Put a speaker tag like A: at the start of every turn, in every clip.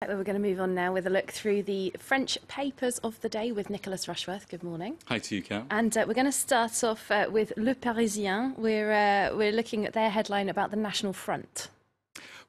A: We're going to move on now with a look through the French papers of the day with Nicholas Rushworth. Good morning.
B: Hi to you, Kat.
A: And we're going to start off with Le Parisien. We're looking at their headline about the National Front.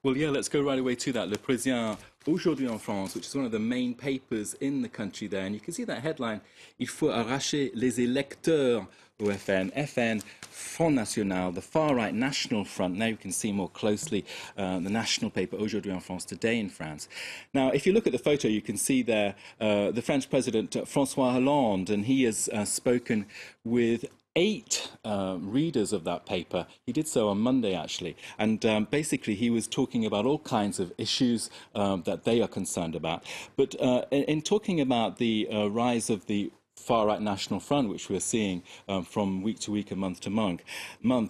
B: Well, yeah, let's go right away to that. Le President-Aujourd'hui-en-France, which is one of the main papers in the country there. And you can see that headline, Il faut arracher les électeurs au FN. FN, Front National, the far-right National Front. Now you can see more closely the national paper, Aujourd'hui-en-France, today in France. Now, if you look at the photo, you can see there the French President Francois Hollande, and he has spoken with 8 readers of that paper. He did so on Monday, actually. And basically, he was talking about all kinds of issues that they are concerned about. But in talking about the rise of the far-right National Front, which we're seeing from week to week and month to month,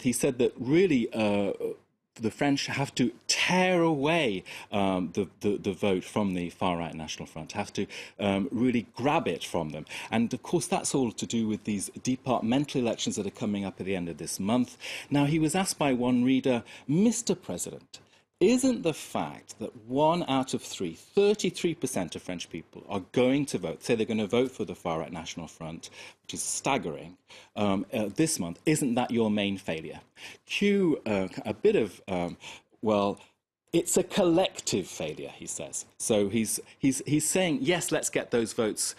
B: he said that really the French have to tear away the vote from the far-right National Front, have to really grab it from them. And, of course, that's all to do with these departmental elections that are coming up at the end of this month. Now, he was asked by one reader, Mr. President, isn't the fact that 1 out of 3, 33% of French people are going to vote, say they're going to vote for the far-right National Front, which is staggering, this month, isn't that your main failure? Cue a bit of, well, it's a collective failure, he says. So he's saying, yes, let's get those votes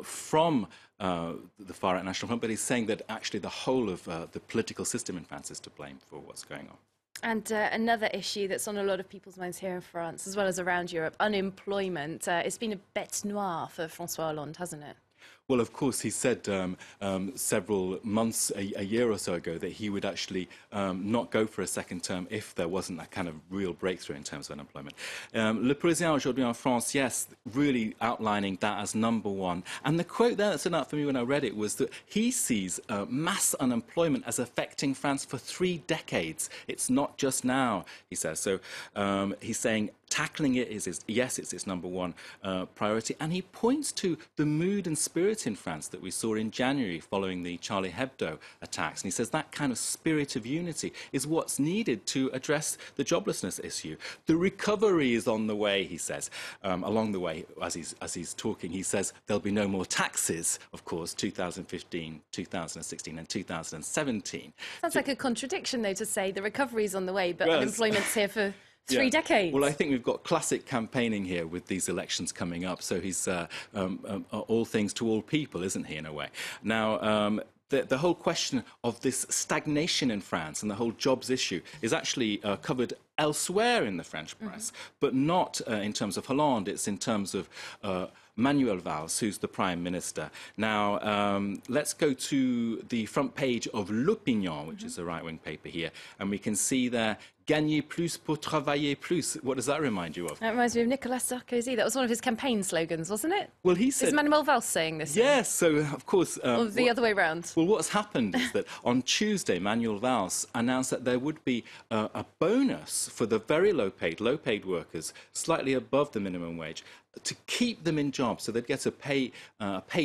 B: from the far-right National Front, but he's saying that actually the whole of the political system in France is to blame for what's going on.
A: And another issue that's on a lot of people's minds here in France, as well as around Europe, unemployment. It's been a bête noire for Francois Hollande, hasn't it?
B: Well, of course, he said several months, a year or so ago, that he would actually not go for a second term if there wasn't that kind of real breakthrough in terms of unemployment. Le Parisien-Aujourd'hui-en-France, yes, really outlining that as #1. And the quote there that stood out for me when I read it was that he sees mass unemployment as affecting France for 3 decades. It's not just now, he says. So he's saying tackling it is yes, it's its #1 priority. And he points to the mood and spirit in France that we saw in January following the Charlie Hebdo attacks. And he says that kind of spirit of unity is what's needed to address the joblessness issue. The recovery is on the way, he says. Along the way, as he's talking, he says there'll be no more taxes, of course, 2015, 2016 and 2017.
A: Sounds like a contradiction, though, to say the recovery is on the way, but unemployment's here for 3 decades.
B: Well, I think we've got classic campaigning here with these elections coming up. So he's all things to all people, isn't he, in a way? Now, the whole question of this stagnation in France and the whole jobs issue is actually covered elsewhere in the French press, but not in terms of Hollande. It's in terms of Manuel Valls, who's the Prime Minister. Now, let's go to the front page of L'Opinion, which is a right-wing paper here, and we can see there, Gagner plus pour travailler plus. What does that remind you of?
A: That reminds me of Nicolas Sarkozy. That was one of his campaign slogans, wasn't it?
B: Well, he said...
A: Is Manuel Valls saying this?
B: Yes, so, of course...
A: or the other way round?
B: Well, what's happened is that on Tuesday, Manuel Valls announced that there would be a bonus for the very low-paid workers, slightly above the minimum wage, to keep them in jobs, so they'd get a pay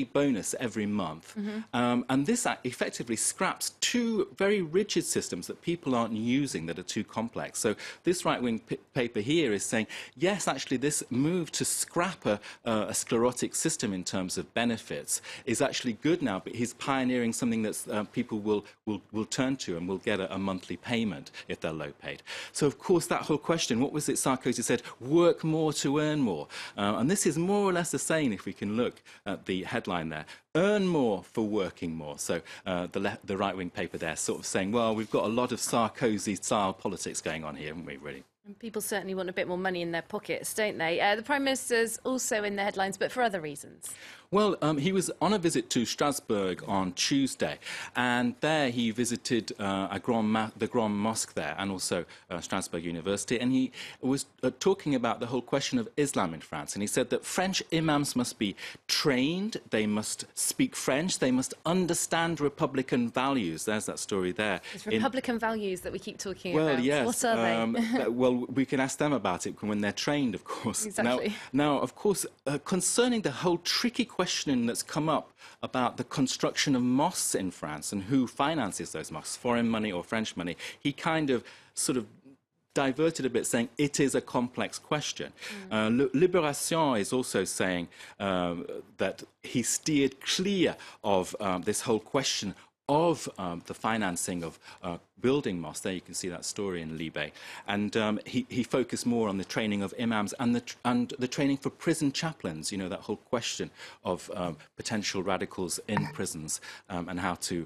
B: bonus every month. And this effectively scraps 2 very rigid systems that people aren't using that are too complex. So this right-wing paper here is saying, yes, actually this move to scrap a sclerotic system in terms of benefits is actually good now, but he's pioneering something that people will turn to and will get a monthly payment if they're low-paid. So, of course, that whole question, what was it Sarkozy said? Work more to earn more. And this is more or less the same if we can look at the headline there. Earn more for working more. So the right-wing paper there sort of saying, well, we've got a lot of Sarkozy-style politics going on here, haven't we, really?
A: And people certainly want a bit more money in their pockets, don't they? The Prime Minister's also in the headlines, but for other reasons.
B: Well, he was on a visit to Strasbourg on Tuesday, and there he visited the Grand Mosque there and also Strasbourg University, and he was talking about the whole question of Islam in France. And he said that French imams must be trained, they must speak French, they must understand Republican values. There's that story there.
A: It's Republican values that we keep talking about.
B: Well, yes.
A: What are they?
B: Well, we can ask them about it when they're trained, of course.
A: Exactly.
B: Now, of course, concerning the whole tricky questioning that's come up about the construction of mosques in France and who finances those mosques, foreign money or French money, he kind of sort of diverted a bit, saying it is a complex question. Libération is also saying that he steered clear of this whole question of the financing of building mosques. There you can see that story in Libé. And he focused more on the training of imams and the training for prison chaplains, you know, that whole question of potential radicals in prisons and how to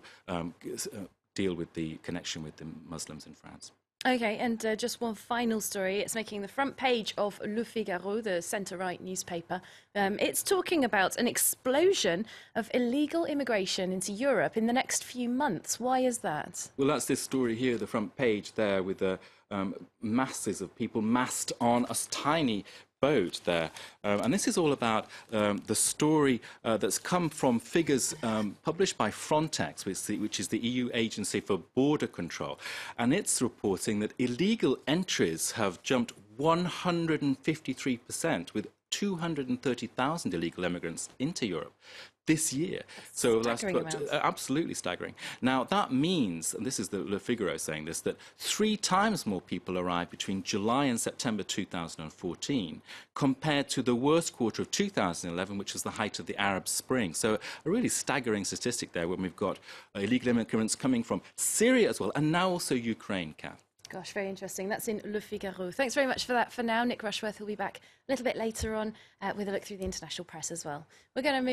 B: deal with the connection with the Muslims in France.
A: Okay, and just one final story. It's making the front page of Le Figaro, the centre-right newspaper. It's talking about an explosion of illegal immigration into Europe in the next few months. Why is that?
B: Well, that's this story here, the front page there, with the masses of people massed on a tiny boat there. And this is all about the story that's come from figures published by Frontex, which is the EU agency for border control. And it's reporting that illegal entries have jumped 153%, with 230,000 illegal immigrants into Europe this year. So that's absolutely staggering. Now that means, and this is the Le Figaro saying this, that 3 times more people arrived between July and September 2014 compared to the worst quarter of 2011, which was the height of the Arab Spring. So a really staggering statistic there, when we've got illegal immigrants coming from Syria as well, and now also Ukraine, Kath.
A: Gosh, very interesting. That's in Le Figaro. Thanks very much for that. For now, Nick Rushworth will be back a little bit later on with a look through the international press as well. We're going to move